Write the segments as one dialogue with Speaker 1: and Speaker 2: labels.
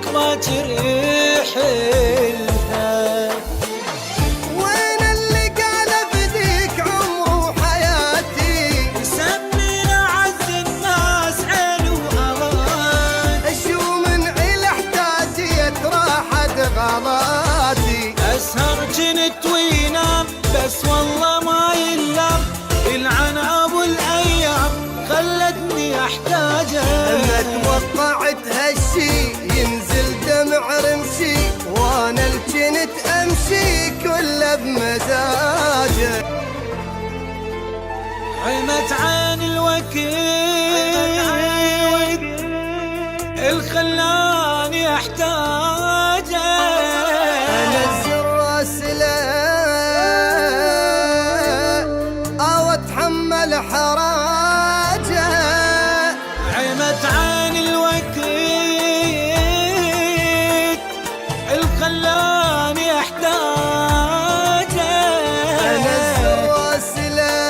Speaker 1: ربك ما تريح لها.
Speaker 2: وين اللي قال بديك عمره وحياتي،
Speaker 1: سمينا عز الناس عين وأمان.
Speaker 2: شو من عيل احتاجيت راحت غلاتي.
Speaker 1: أسهر جنت وينام بس والله ما يلام، يلعن أبو الأيام خلتني أحتاجه.
Speaker 2: ما توقعت هالشي ينزل دمع رمشي، وانا الجنت امشي كله بمزاجه.
Speaker 1: عمت عين الوقت الخلاني احتاجه.
Speaker 2: انزل راسي له او اتحمل حراجه.
Speaker 1: عمت عين الوقت الخلاني احتاجه.
Speaker 2: انزل راسي له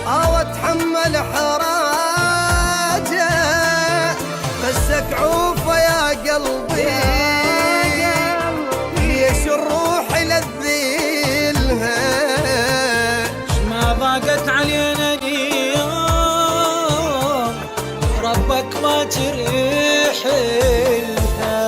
Speaker 2: او اتحمل حراجه. بسك عوفه يا قلبي ليش الروح للذيلها.
Speaker 1: ما ضاقت علينا اليوم ربك ما تريح لها.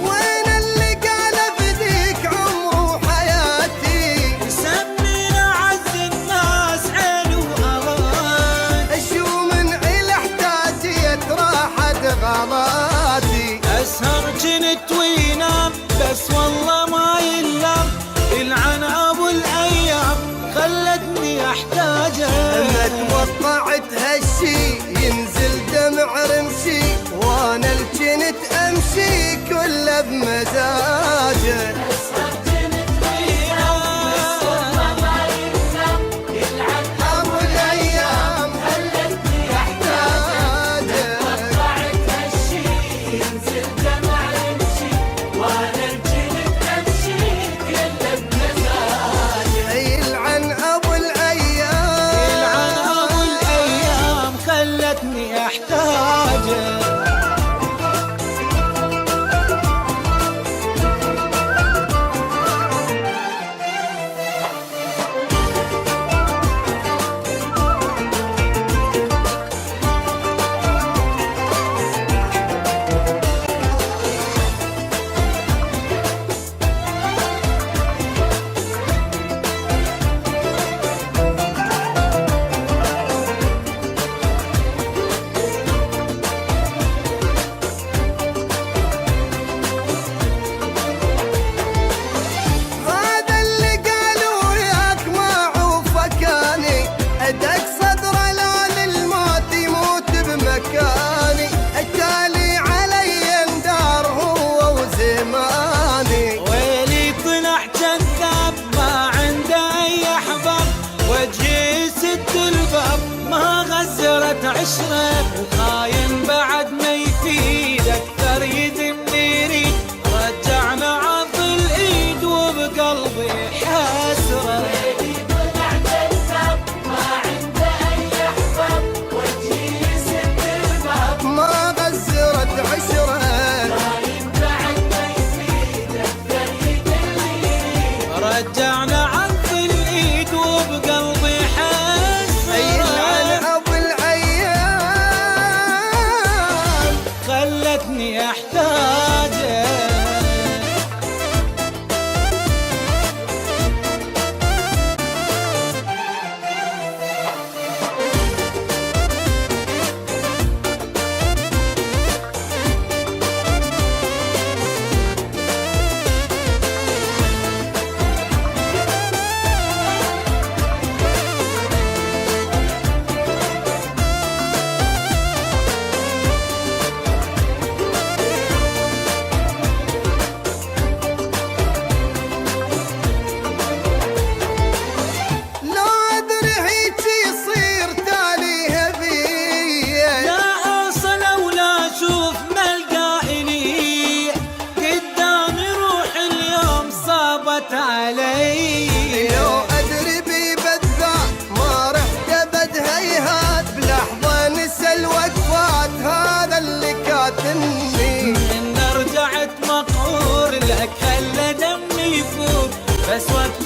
Speaker 2: وين اللي قال بديك عمره وحياتي،
Speaker 1: سمينا عز الناس عين وأمان.
Speaker 2: شو من عيل احتاجيت راحت غلاتي.
Speaker 1: أسهر جنت وينام بس والله ما يلام، يلعن أبو الأيام خلتني أحتاجه.
Speaker 2: ما توقعت هالشي ينزل دمع رمشي، وانا الجنت امشي كله بمزاجه. ابو الايام خلتني احتاجه. يلعن ابو الايام
Speaker 1: يلعن أبو الأيام خلتني أحتاجه.
Speaker 2: هذا اللي قالوا ياك ما عوفكاني، ادق صدره لا للموت يموت بمكاني. التالي علي اندار هو وزماني.
Speaker 1: ويلي طلع كذاب ما عنده أي أحباب، وجهي سد الباب ما غزرت عشرة. وخاين بعد ما يفيد أكثر يدني يريد، رجعنا عض الإيد وبقلبي حسرة.
Speaker 2: ما غزرت عشره.
Speaker 1: رجعنا عض الإيد وبقلبي حسرة.
Speaker 2: يلعن ابو الايام
Speaker 1: خلتني أحتاجه. علي.
Speaker 2: لو أدري بي بالذات ما رحت أبد هيهات، بلحظة نسى الوقفات هات.
Speaker 1: بس وقت